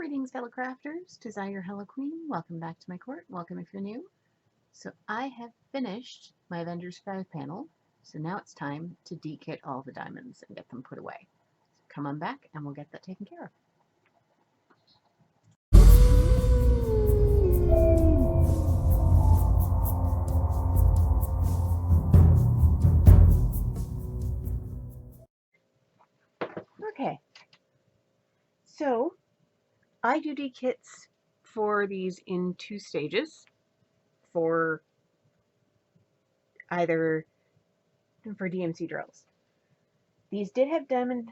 Greetings, fellow crafters. 'Tis I, your Hello Queen. Welcome back to my court. Welcome if you're new. So I have finished my Avengers 5 panel. So now it's time to dekit all the diamonds and get them put away. So come on back and we'll get that taken care of. Okay. So I do dekits for these in 2 stages. For either for DMC drills. These did have diamond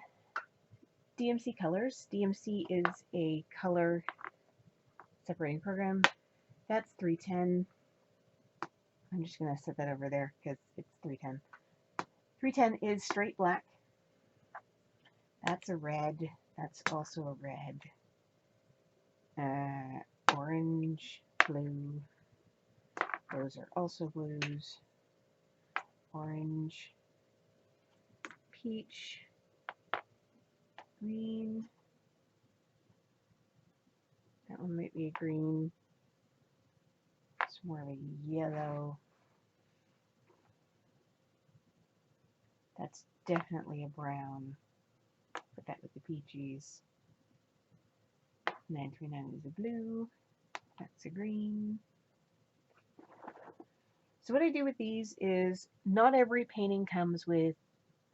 DMC colors. DMC is a color separating program. That's 310. I'm just going to set that over there because it's 310. 310 is straight black. That's a red. That's also a red. Orange, blue. Those are also blues. Orange, peach, green. That one might be a green. It's more of a yellow. That's definitely a brown. Put that with the peaches. 939 is a blue. That's a green. So what I do with these is not every painting comes with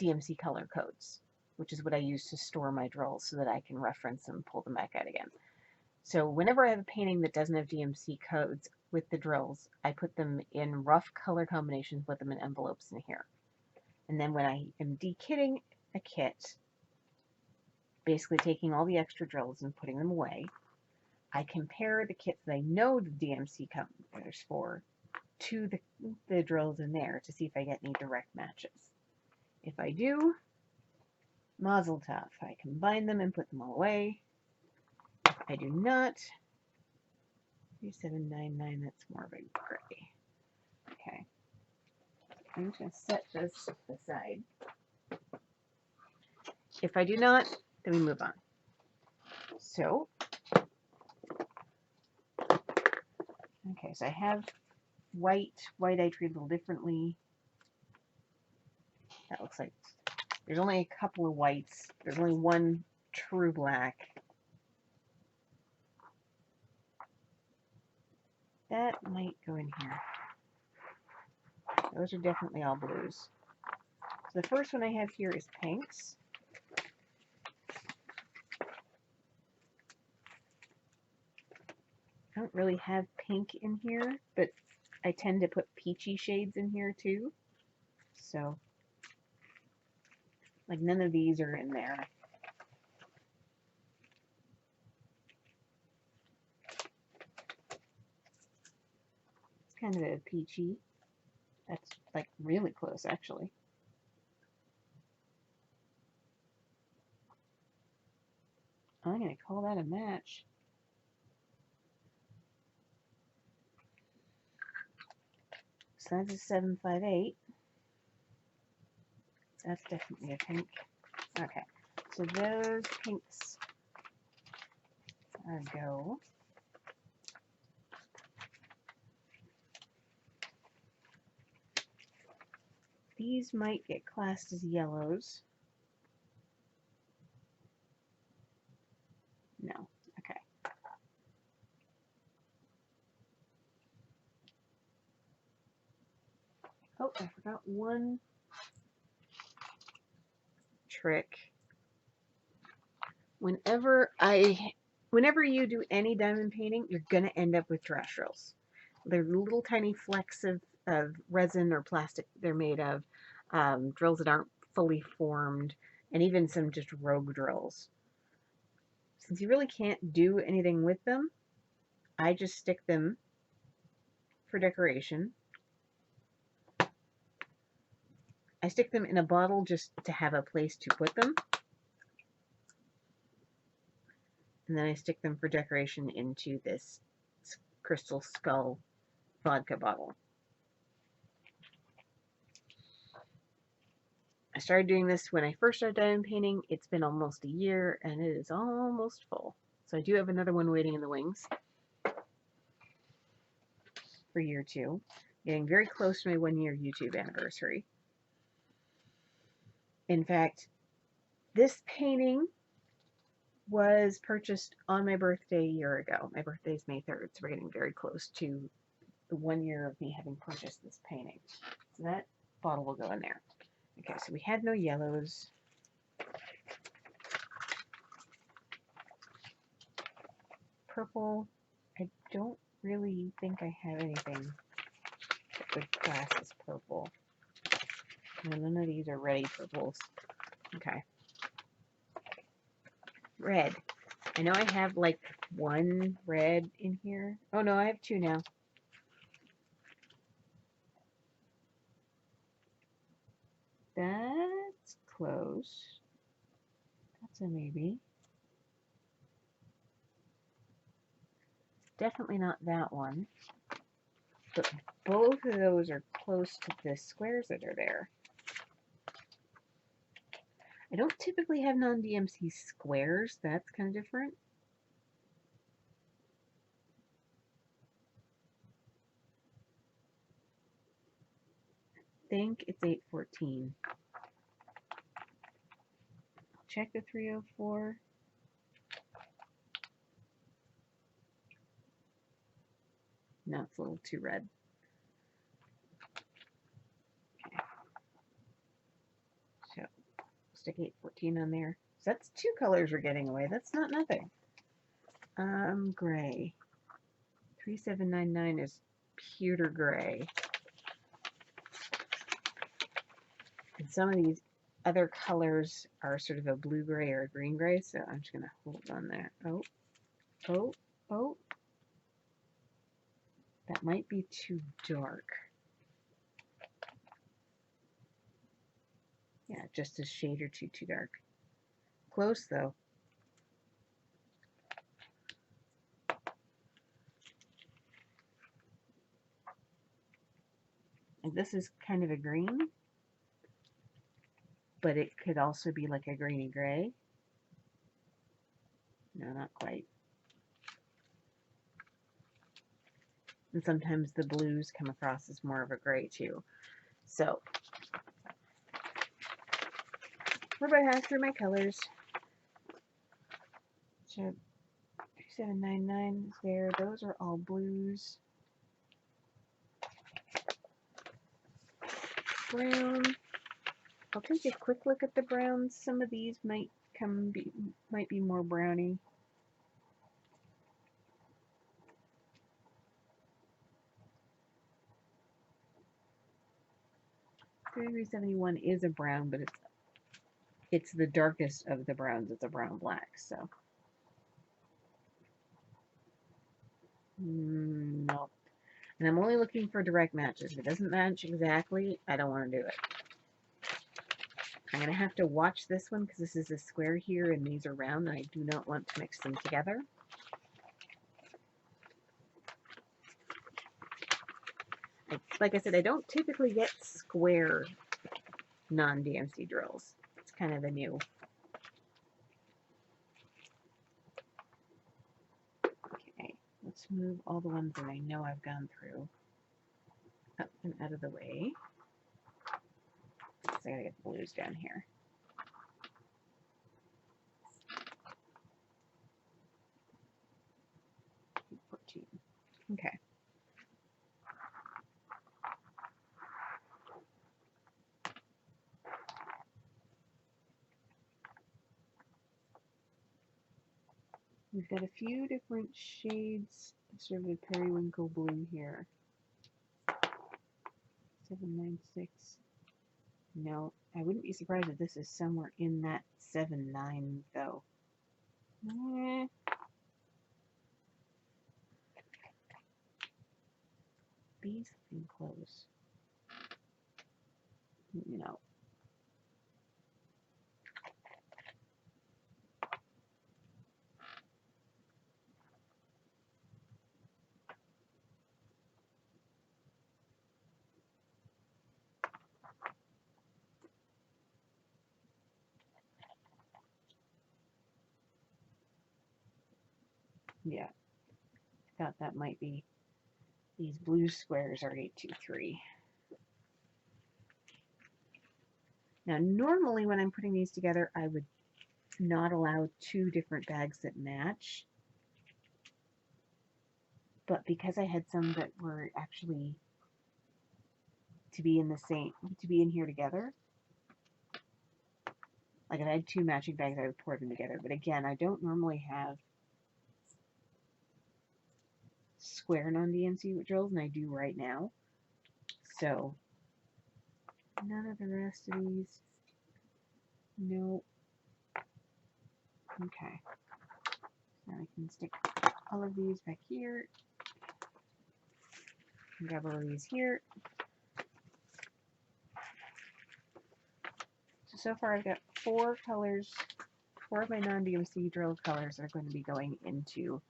DMC color codes, which is what I use to store my drills so that I can reference them and pull them back out again. So whenever I have a painting that doesn't have DMC codes with the drills, I put them in rough color combinations, put them in envelopes in here. And then when I am dekitting a kit, basically taking all the extra drills and putting them away, I compare the kits that I know the DMC colors for to the drills in there to see if I get any direct matches. If I do, mazel tov. I combine them and put them all away. If I do not, 3799, that's more of a gray. Okay. I'm just going to set this aside. If I do not, then we move on. So, okay, so I have white. White I treat a little differently. That looks like there's only a couple of whites. There's only one true black. That might go in here. Those are definitely all blues. So the first one I have here is pinks. I don't really have pink in here, but I tend to put peachy shades in here too. So, like none of these are in there. It's kind of a peachy. That's like really close actually. I'm going to call that a match. So that's a 758. That's definitely a pink. Okay, so those pinks are go. These might get classed as yellows. No, okay. Oh, I forgot one trick. Whenever you do any diamond painting, you're going to end up with trash drills. They're little tiny flecks of resin or plastic they're made of, drills that aren't fully formed, and even some just rogue drills. Since you really can't do anything with them, I just stick them for decoration. I stick them in a bottle just to have a place to put them. And then I stick them for decoration into this crystal skull vodka bottle. I started doing this when I first started diamond painting. It's been almost a year and it is almost full. So I do have another one waiting in the wings for year 2. Getting very close to my 1-year YouTube anniversary. In fact, this painting was purchased on my birthday a year ago. My birthday is May 3rd, so we're getting very close to the 1 year of me having purchased this painting. So that bottle will go in there. Okay, so we had no yellows. Purple, I don't really think I have anything that would class as purple. No, none of these are ready purples. Okay. Red. I know I have like 1 red in here. Oh no, I have 2 now. That's close. That's a maybe. Definitely not that one. But both of those are close to the squares that are there. I don't typically have non-DMC squares. That's kind of different. I think it's 814. I'll check the 304. No, it's a little too red. Okay. So stick 814 on there. So that's 2 colors we're getting away. That's not nothing. Gray. 3799 is pewter gray. And some of these other colors are sort of a blue gray or a green gray, so I'm just going to hold on there. Oh, oh, oh. That might be too dark. Yeah, just a shade or two too dark. Close though. And this is kind of a green, but it could also be like a greeny gray. No, not quite. And sometimes the blues come across as more of a gray too. So we're about half through my colors. So 2799 is there. Those are all blues. Brown. I'll take a quick look at the browns. Some of these might be more browny. $33.71 is a brown, but it's the darkest of the browns. It's a brown black, so no. And I'm only looking for direct matches. If it doesn't match exactly, I don't want to do it. I'm going to have to watch this one because this is a square here and these are round, and I do not want to mix them together. Like I said, I don't typically get square non-DMC drills. It's kind of a new. Okay, let's move all the ones that I know I've gone through up and out of the way. So I gotta get the blues down here. Okay. We've got a few different shades of sort of a periwinkle blue here. 796. No, I wouldn't be surprised if this is somewhere in that 79 though. Be something close. No. Yeah, I thought that might be, these blue squares are 823. Now, normally when I'm putting these together, I would not allow two different bags that match. But because I had some that were actually to be in here together, like if I had two matching bags, I would pour them together. But again, I don't normally have square non-DMC drills, and I do right now. So none of the rest of these. Nope. Okay. Now I can stick all of these back here. Grab all of these here. So far I've got 4 colors, 4 of my non-DMC drilled colors that are going to be going into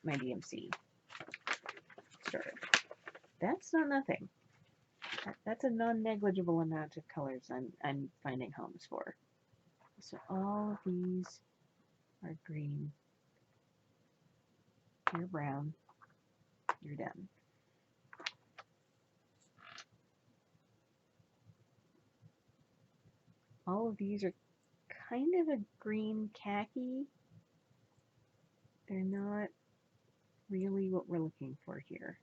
my DMC starter. That's not nothing. That's a non-negligible amount of colors I'm finding homes for. So all of these are green. You're brown. You're done. All of these are kind of a green khaki. They're not really what we're looking for here.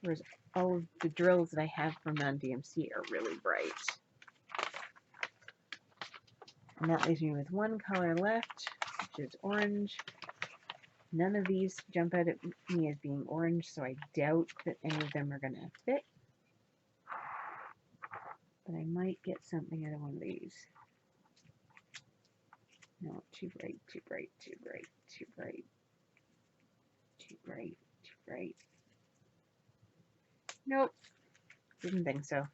Whereas all of the drills that I have from non-DMC are really bright. And that leaves me with one color left, which is orange. None of these jump out at me as being orange, so I doubt that any of them are going to fit. But I might get something out of one of these. No, too bright, too bright, too bright, too bright, too bright, too bright. Nope, didn't think so.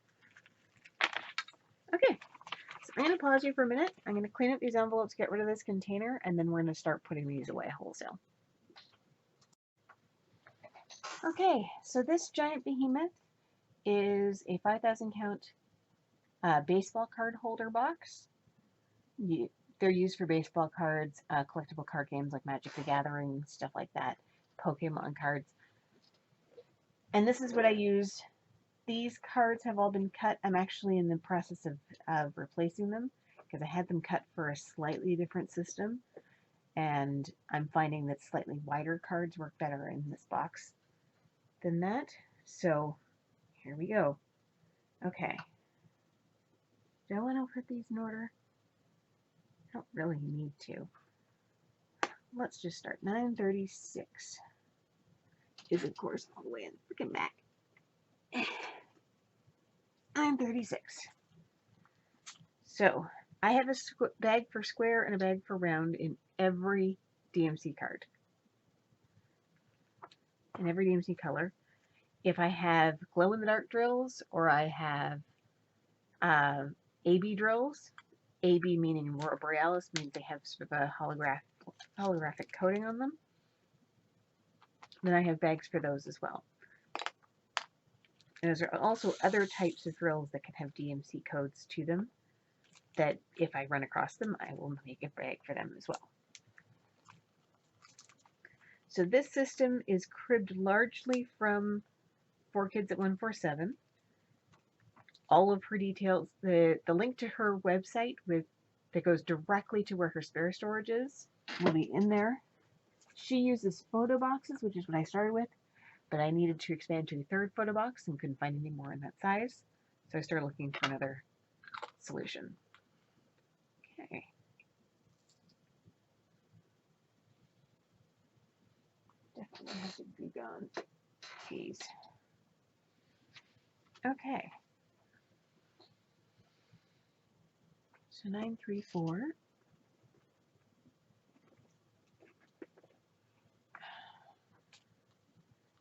Okay, so I'm going to pause you for a minute. I'm going to clean up these envelopes, get rid of this container, and then we're going to start putting these away wholesale. Okay, so this giant behemoth is a 5,000 count baseball card holder box. They're used for baseball cards, collectible card games like Magic the Gathering, stuff like that, Pokemon cards. And this is what I used. These cards have all been cut. I'm actually in the process of replacing them because I had them cut for a slightly different system. And I'm finding that slightly wider cards work better in this box than that. So here we go. Okay. Do I want to put these in order? I don't really need to. Let's just start. 936 is, of course, all the way in the freaking back. 936. So I have a bag for square and a bag for round in every DMC card. In every DMC color. If I have glow-in-the-dark drills or I have AB drills, AB meaning Aurora Borealis, means they have sort of a holographic coating on them. Then I have bags for those as well. And there are also other types of drills that can have DMC codes to them that if I run across them, I will make a bag for them as well. So this system is cribbed largely from 4Kids at 147. All of her details, the link to her website that goes directly to where her spare storage is will be in there. She uses photo boxes, which is what I started with, but I needed to expand to a 3rd photo box and couldn't find any more in that size. So I started looking for another solution. Okay. Definitely have to be gone. Jeez. Okay. So 934.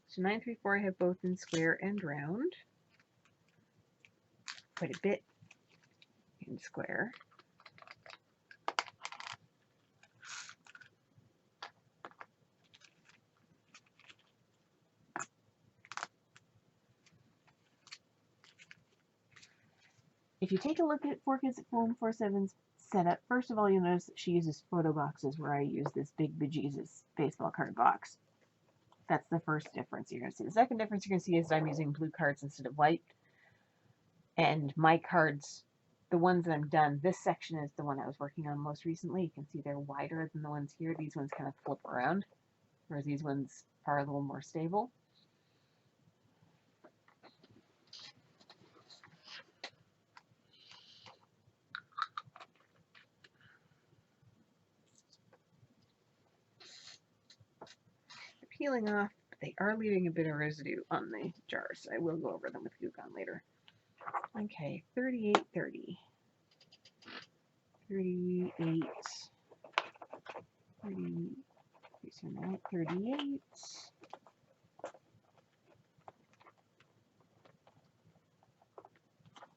So 934 I have both in square and round. Quite a bit in square. If you take a look at 4Kids at 147's setup, first of all, you'll notice that she uses photo boxes where I use this big bejesus baseball card box. That's the first difference you're going to see. The second difference you're going to see is I'm using blue cards instead of white. And my cards, the ones that I'm done, this section is the one I was working on most recently. You can see they're wider than the ones here. These ones kind of flip around, whereas these ones are a little more stable. They're peeling off, but they are leaving a bit of residue on the jars. So I will go over them with glue gun later. Okay, 38, 30. 38, 30, 38,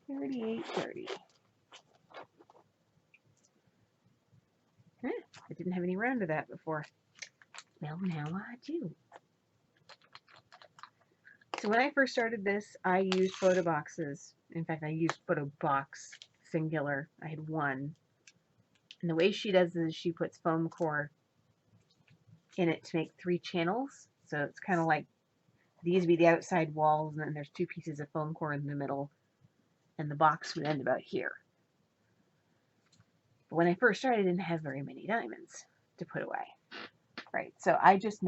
38, 30. Huh, I didn't have any round of that before. Well, now I do. So when I first started this, I used photo boxes. In fact, I used photo box singular. I had one. And the way she does is she puts foam core in it to make 3 channels. So it's kind of like these would be the outside walls, and then there's 2 pieces of foam core in the middle, and the box would end about here. But when I first started, I didn't have very many diamonds to put away. Right, so I just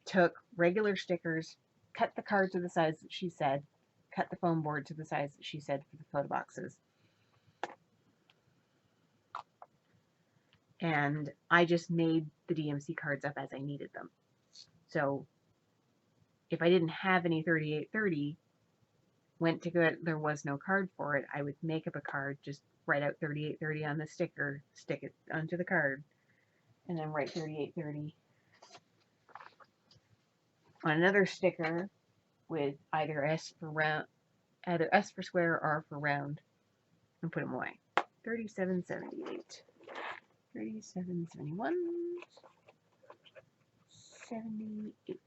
took regular stickers, cut the card to the size that she said, cut the foam board to the size that she said for the photo boxes. And I just made the DMC cards up as I needed them. So if I didn't have any 3830, went to go, there was no card for it, I would make up a card, just write out 3830 on the sticker, stick it onto the card, and then write 3830 on another sticker with either S for round, either S for square or R for round, and put them away. 3778, 3771, 78.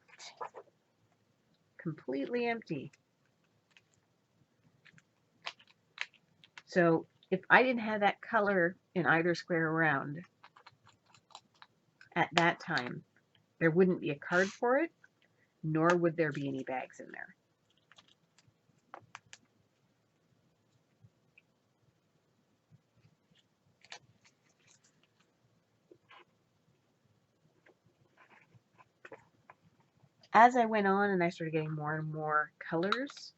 Completely empty. So if I didn't have that color in either square or round at that time, there wouldn't be a card for it, nor would there be any bags in there. As I went on and I started getting more and more colors,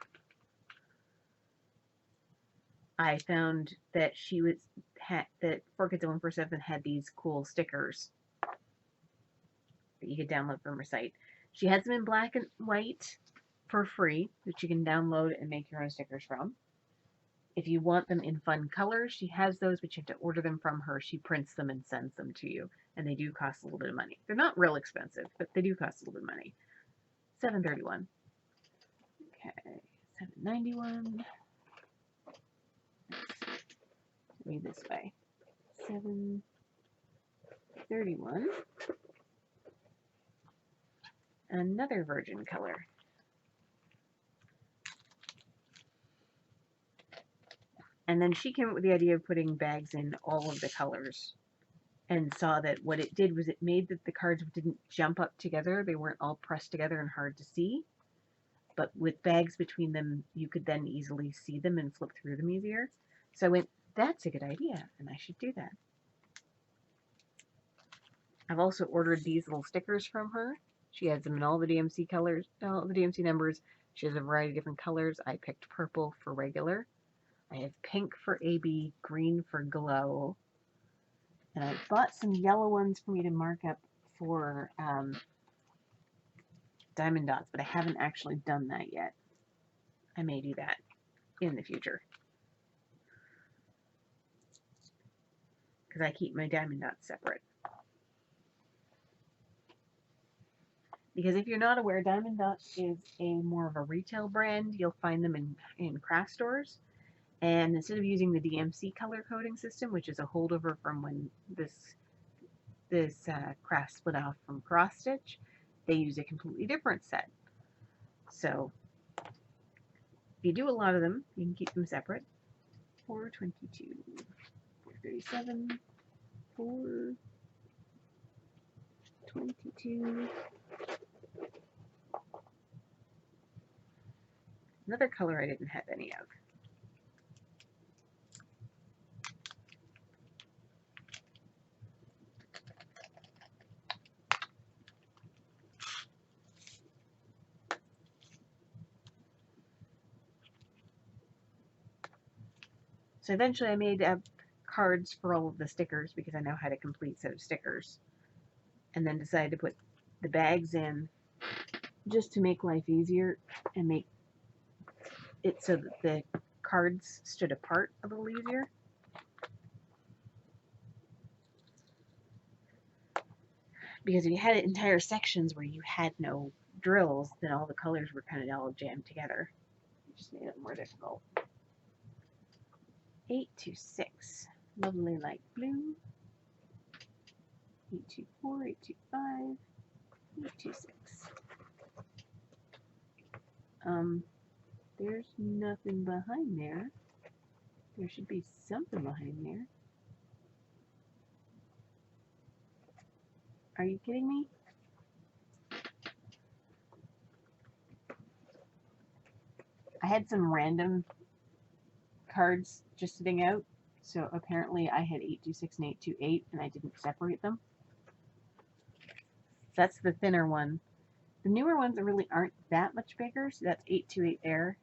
I found that that 4Kids147 had these cool stickers that you could download from her site. She has them in black and white for free that you can download and make your own stickers from. If you want them in fun colors, she has those, but you have to order them from her. She prints them and sends them to you, and they do cost a little bit of money. They're not real expensive, but they do cost a little bit of money. $7.31. Okay, $7.91. Read this way. $7.31. Another virgin color. And then she came up with the idea of putting bags in all of the colors, and saw that what it did was it made that the cards didn't jump up together. They weren't all pressed together and hard to see. But with bags between them, you could then easily see them and flip through them easier. So I went, that's a good idea, and I should do that. I've also ordered these little stickers from her. She has them in all the DMC colors, all the DMC numbers. She has a variety of different colors. I picked purple for regular. I have pink for AB, green for glow. And I bought some yellow ones for me to mark up for diamond dots, but I haven't actually done that yet. I may do that in the future, because I keep my diamond dots separate. Because if you're not aware, Diamond Dots is more of a retail brand. You'll find them in craft stores. And instead of using the DMC color coding system, which is a holdover from when this craft split off from cross stitch, they use a completely different set. So if you do a lot of them, you can keep them separate. $4.22. 37, 4, 22. Another color I didn't have any of. So eventually I made up cards for all of the stickers because I now had a complete set of stickers. And then decided to put the bags in just to make life easier and make it so that the cards stood apart a little easier. Because if you had entire sections where you had no drills, then all the colors were kind of all jammed together. It just made it more difficult. 826, lovely light blue. 824, 825, 826. There's nothing behind there. There should be something behind there. Are you kidding me? I had some random cards just sitting out, so apparently I had 826 and 828 and I didn't separate them. That's the thinner one. The newer ones really aren't that much bigger, so that's 828 there,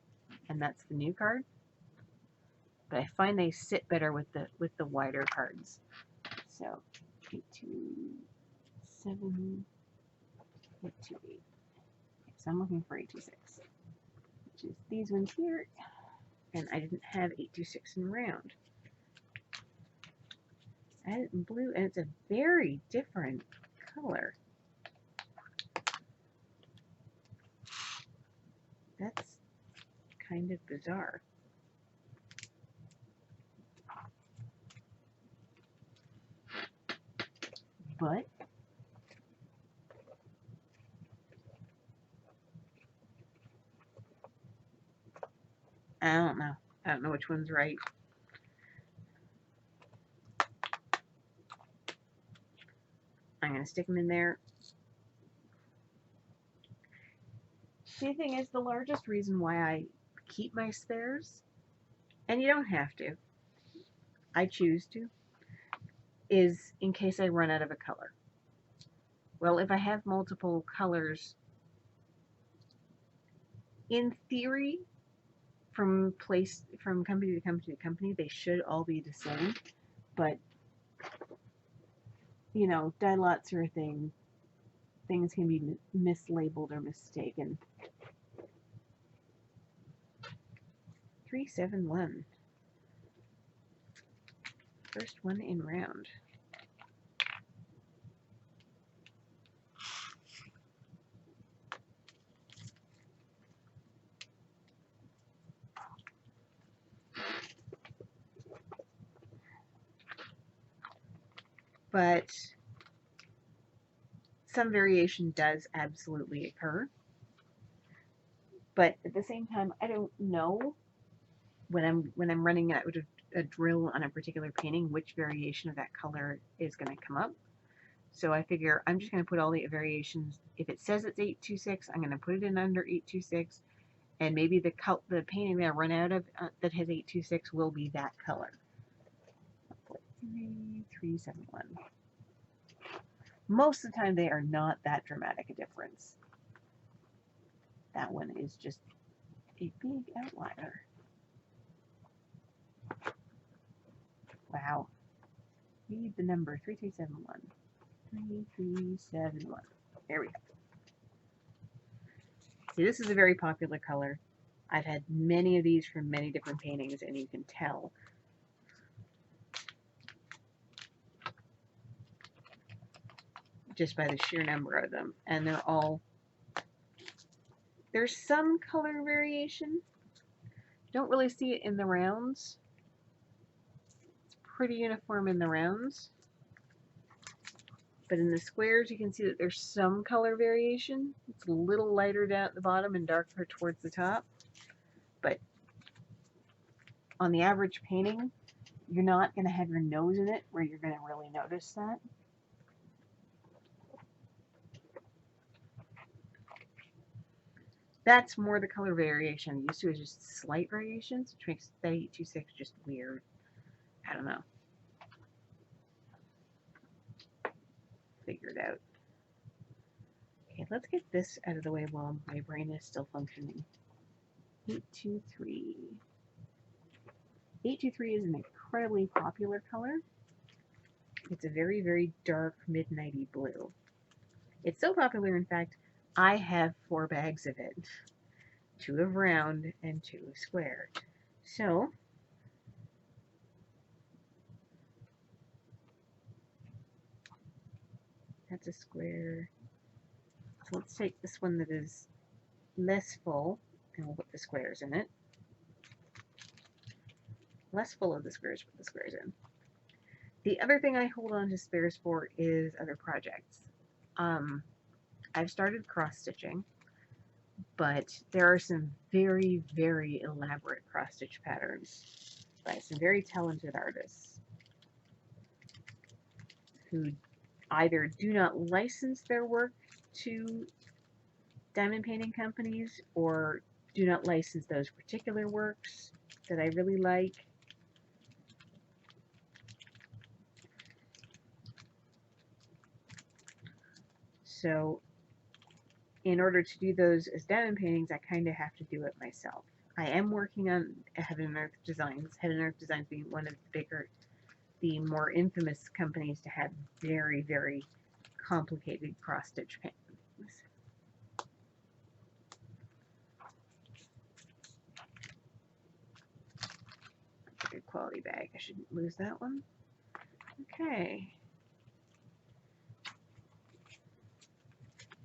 and that's the new card. But I find they sit better with the wider cards. So 827, 828. So I'm looking for 826, which is these ones here, and I didn't have 826 in round. I had it in blue, and it's a very different color. That's kind of bizarre. But I don't know. I don't know which one's right. I'm going to stick them in there. See, the thing is, the largest reason why I keep my spares, and you don't have to, I choose to, is in case I run out of a color. Well, if I have multiple colors, in theory, from company to company to company, they should all be the same. But, you know, dye lots are a thing. Things can be mislabeled or mistaken. 371. First one in round. But some variation does absolutely occur. But at the same time, I don't know when I'm running out a drill on a particular painting which variation of that color is going to come up. So I figure I'm just going to put all the variations. If it says it's 826, I'm going to put it in under 826, and maybe the painting that I run out of that has 826 will be that color. 371. Most of the time, they are not that dramatic a difference. That one is just a big outlier. Wow. Read the number 3371. 3371. There we go. See, this is a very popular color. I've had many of these from many different paintings, and you can tell. Just by the sheer number of them. And they're all... There's some color variation. Don't really see it in the rounds. It's pretty uniform in the rounds. But in the squares, you can see that there's some color variation. It's a little lighter down at the bottom and darker towards the top. But on the average painting, you're not going to have your nose in it where you're going to really notice that. That's more the color variation. I'm used to is just slight variations, which makes the 826 just weird. I don't know. Figure it out. Okay, let's get this out of the way while my brain is still functioning. 823. 823 is an incredibly popular color. It's a very, very dark midnighty blue. It's so popular, in fact, I have 4 bags of it. 2 of round and 2 of square. So, that's a square. So let's take this one that is less full, and we'll put the squares in it. Less full of the squares, put the squares in. The other thing I hold on to spares for is other projects. I've started cross-stitching, but there are some very, very elaborate cross-stitch patterns by some very talented artists who either do not license their work to diamond painting companies or do not license those particular works that I really like. So in order to do those as diamond paintings, I kind of have to do it myself. I am working on Heaven and Earth Designs. Heaven and Earth Designs being one of the bigger, the more infamous companies to have very, very complicated cross-stitch paintings. That's a good quality bag. I shouldn't lose that one. Okay.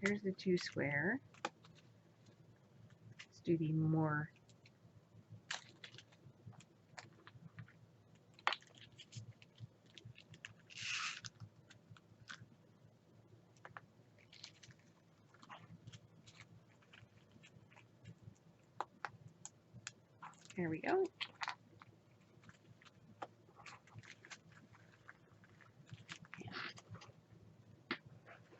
Here's the 2 square. Let's do the more there we go.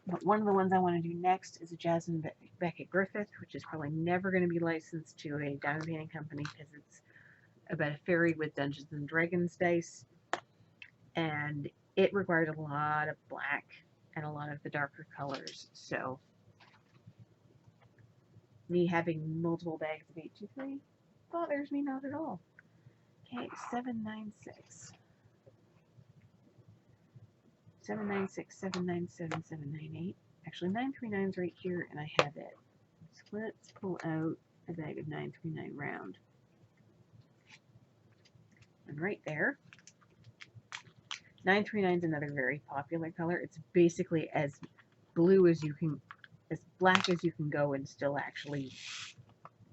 But one of the ones I want to do next is a Jasmine Beckett Griffith, which is probably never going to be licensed to a diamond painting company because it's about a fairy with Dungeons and Dragons dice, and it required a lot of black and a lot of the darker colors. So me having multiple bags of 823 bothers me not at all. Okay, 796. 796, 797, 798. Actually, 939's right here, and I have it. So let's pull out a bag of 939 round. And right there, 939 is another very popular color. It's basically as blue as you can, as black as you can go and still actually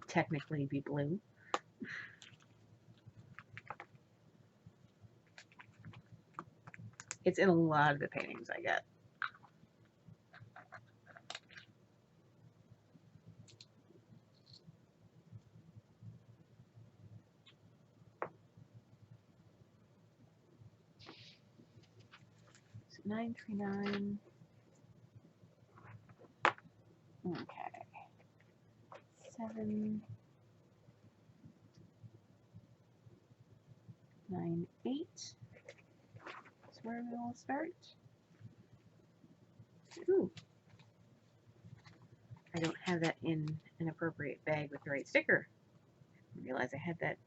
technically be blue. It's in a lot of the paintings I get. So 939. Okay. 798. That's where we'll start. Ooh. I don't have that in an appropriate bag with the right sticker. I realize I had that.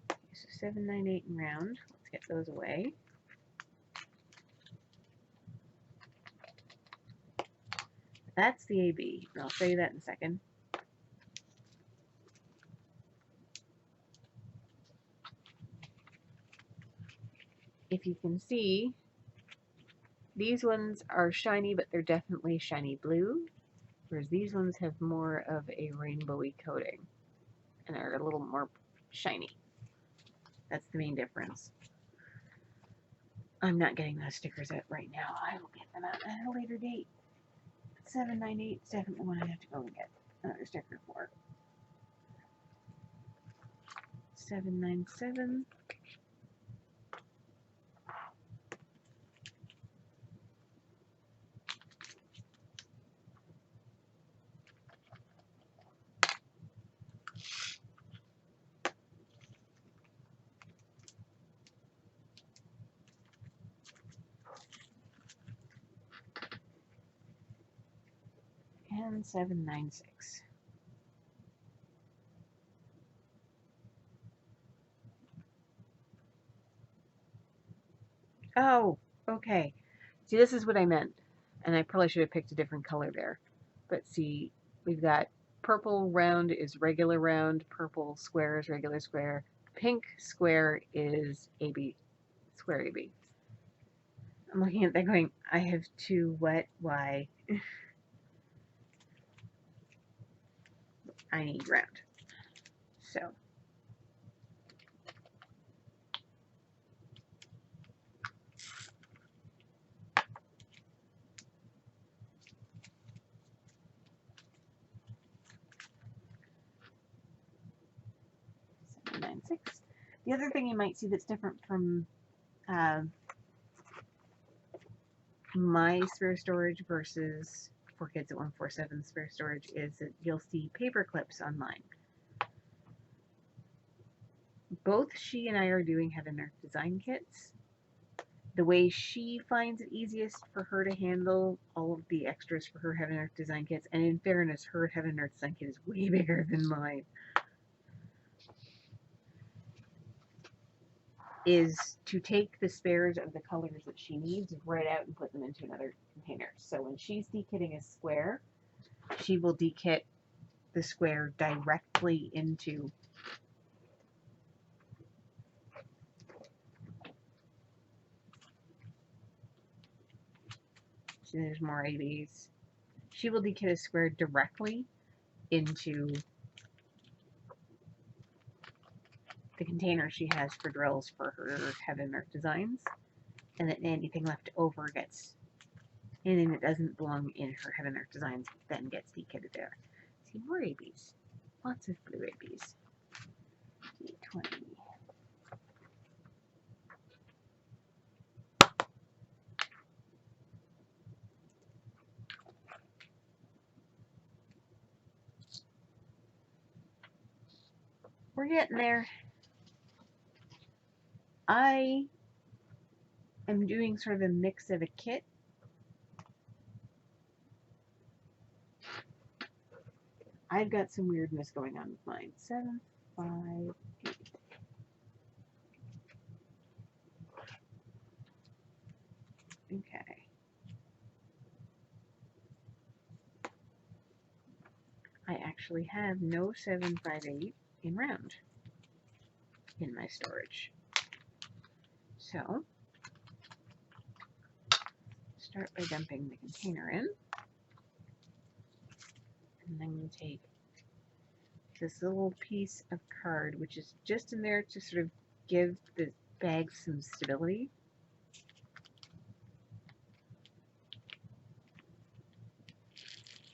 So 798 and round. Let's get those away. That's the AB, and I'll show you that in a second. If you can see, these ones are shiny, but they're definitely shiny blue, whereas these ones have more of a rainbowy coating and are a little more shiny. That's the main difference. I'm not getting those stickers out right now. I will get them out at a later date. 798 is definitely one I have to go and get another sticker for. 797. 1796. Oh, okay. See, this is what I meant. And I probably should have picked a different color there. But see, we've got purple round is regular round, purple square is regular square, pink square is AB, square AB. I'm looking at that going, I have two, what, why? I need round. So. The other thing you might see that's different from my spare storage versus 4Kids at 147 spare storage is that you'll see paper clips on mine. Both she and I are doing Heaven and Earth design kits. The way she finds it easiest for her to handle all of the extras for her Heaven and Earth design kits, and in fairness, her Heaven and Earth design kit is way bigger than mine, is to take the spares of the colors that she needs right out and put them into another container. So when she's dekitting a square, she will dekit the square directly into there's more ABs. She will dekit a square directly into the container she has for drills for her Heaven and Earth designs, and then anything left over gets, anything that doesn't belong in her Heaven and Earth designs then gets dekitted there. See, more ABs. Lots of blue ABs. D20. We're getting there. I am doing sort of a mix of a kit. I've got some weirdness going on with mine. 7, 5, 8. Okay. I actually have no 7, 5, 8 in round in my storage. So, start by dumping the container in. And I'm going to take this little piece of card, which is just in there to sort of give the bag some stability.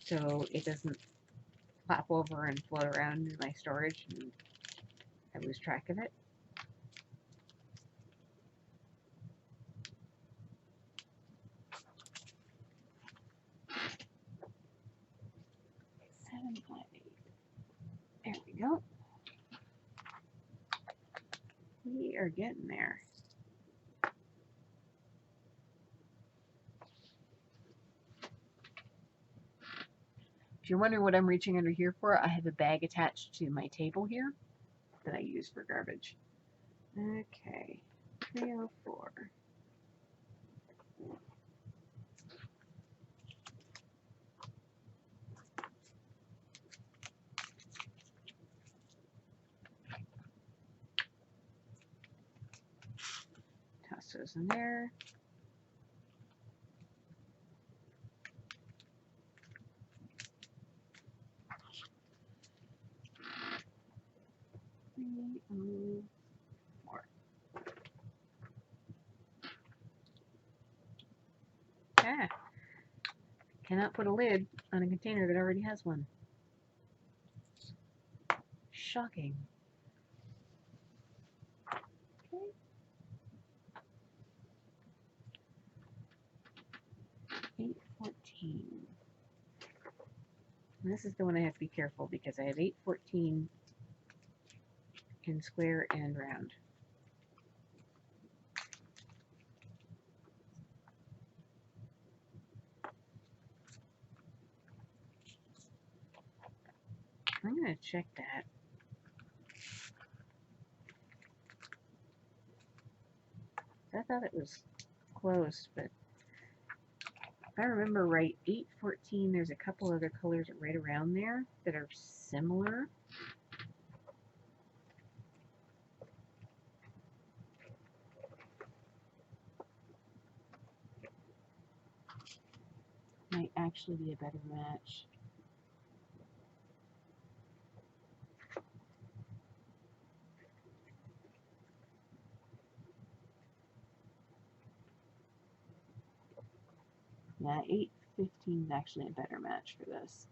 So it doesn't flap over and float around in my storage and I lose track of it. Seven, 5, 8. There we go. We are getting there. If you're wondering what I'm reaching under here for, I have a bag attached to my table here that I use for garbage. Okay, 304. Toss those in there. Ah, cannot put a lid on a container that already has one. Shocking. Okay. 814. And this is the one I have to be careful because I have 814 in square and round. check that. I thought it was close, but if I remember right, 814, there's a couple other colors right around there that are similar. Might actually be a better match. Yeah, 815 is actually a better match for this.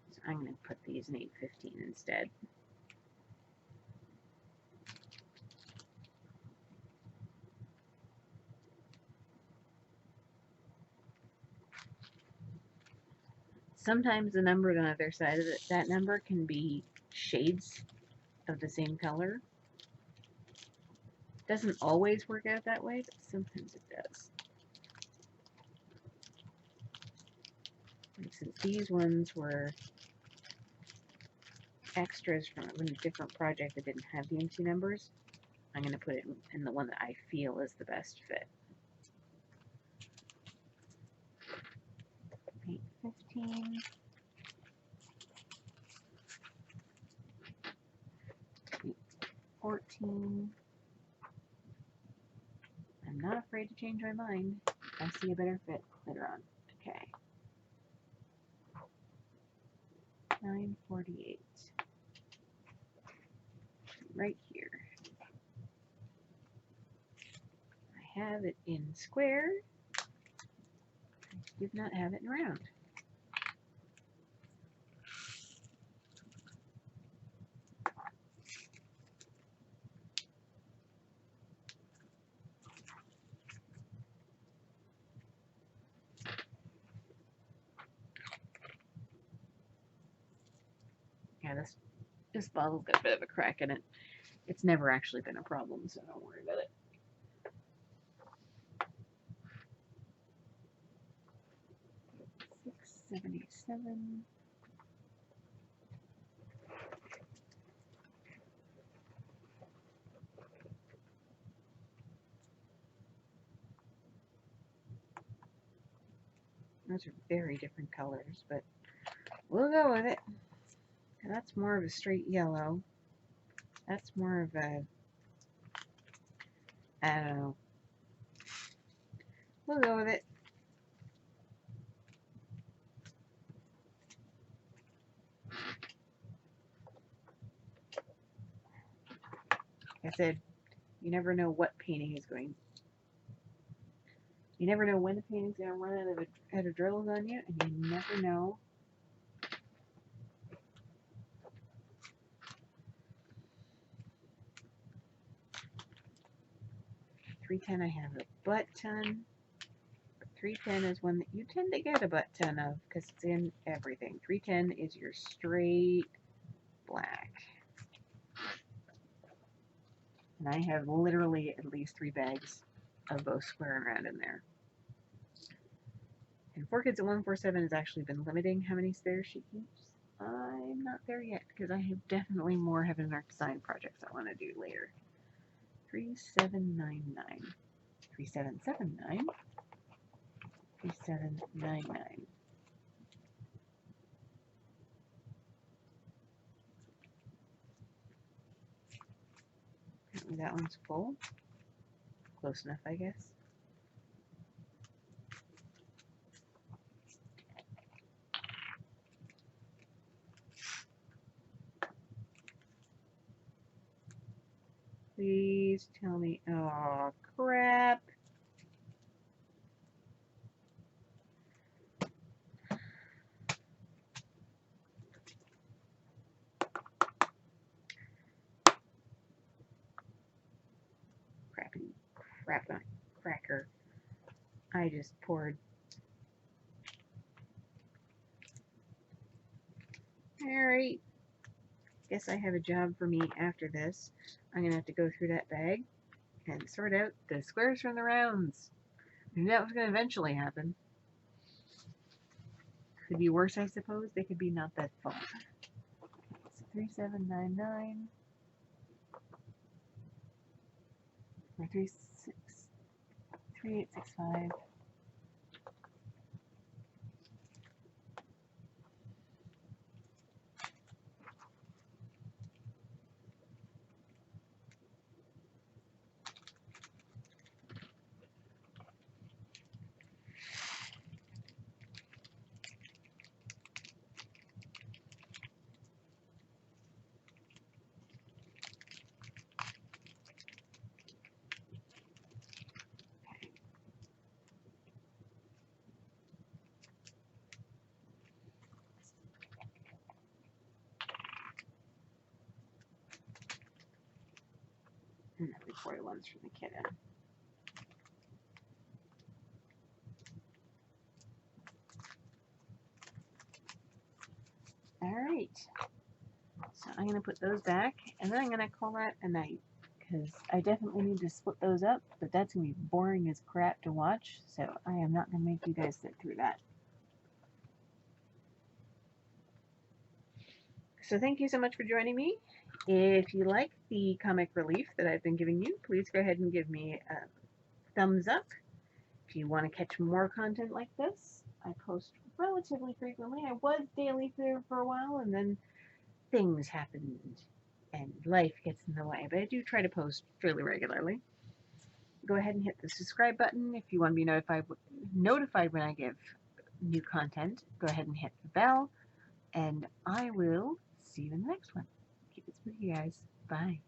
So I'm going to put these in 815 instead. Sometimes the number on the other side of that number can be shades of the same color. Doesn't always work out that way, but sometimes it does. And since these ones were extras from a different project that didn't have DMC numbers, I'm going to put it in the one that I feel is the best fit. 815. 814. I'm not afraid to change my mind if I see a better fit later on. Okay. 948. Right here. I have it in square. I did not have it in round. Yeah, this bottle's got a bit of a crack in it. It's never actually been a problem, so don't worry about it. $6.77. Those are very different colors, but we'll go with it. That's more of a straight yellow. That's more of a, I don't know. We'll go with it. Like I said, you never know what painting is going. You never know when the painting's going to run out of drills on you, and you never know. .310 I have a butt ton. 310 is one that you tend to get a butt ton of because it's in everything. 310 is your straight black. And I have literally at least 3 bags of both square and round in there. And 4Kids at 147 has actually been limiting how many spares she keeps. I'm not there yet because I have definitely more Heaven and Earth design projects I want to do later. 3799. 3779. 3799. Apparently that one's full. Close enough, I guess. Please tell me. Oh, crap. Crap on cracker. I just poured. Alright. Guess I have a job for me after this. I'm going to have to go through that bag and sort out the squares from the rounds. And that was going to eventually happen. could be worse, I suppose. They could be not that full. So 3799 or 3865. And then the 41s for the kitten. Alright, so I'm going to put those back, and then I'm going to call that a night, because I definitely need to split those up, but that's going to be boring as crap to watch, so I am not going to make you guys sit through that. So thank you so much for joining me. If you like the comic relief that I've been giving you, please go ahead and give me a thumbs up. If you want to catch more content like this, I post relatively frequently. I was daily for a while, and then things happened and life gets in the way, but I do try to post fairly regularly. Go ahead and hit the subscribe button if you want to be notified when I give new content. Go ahead and hit the bell, and I will see you in the next one. Keep it spooky, guys. Bye.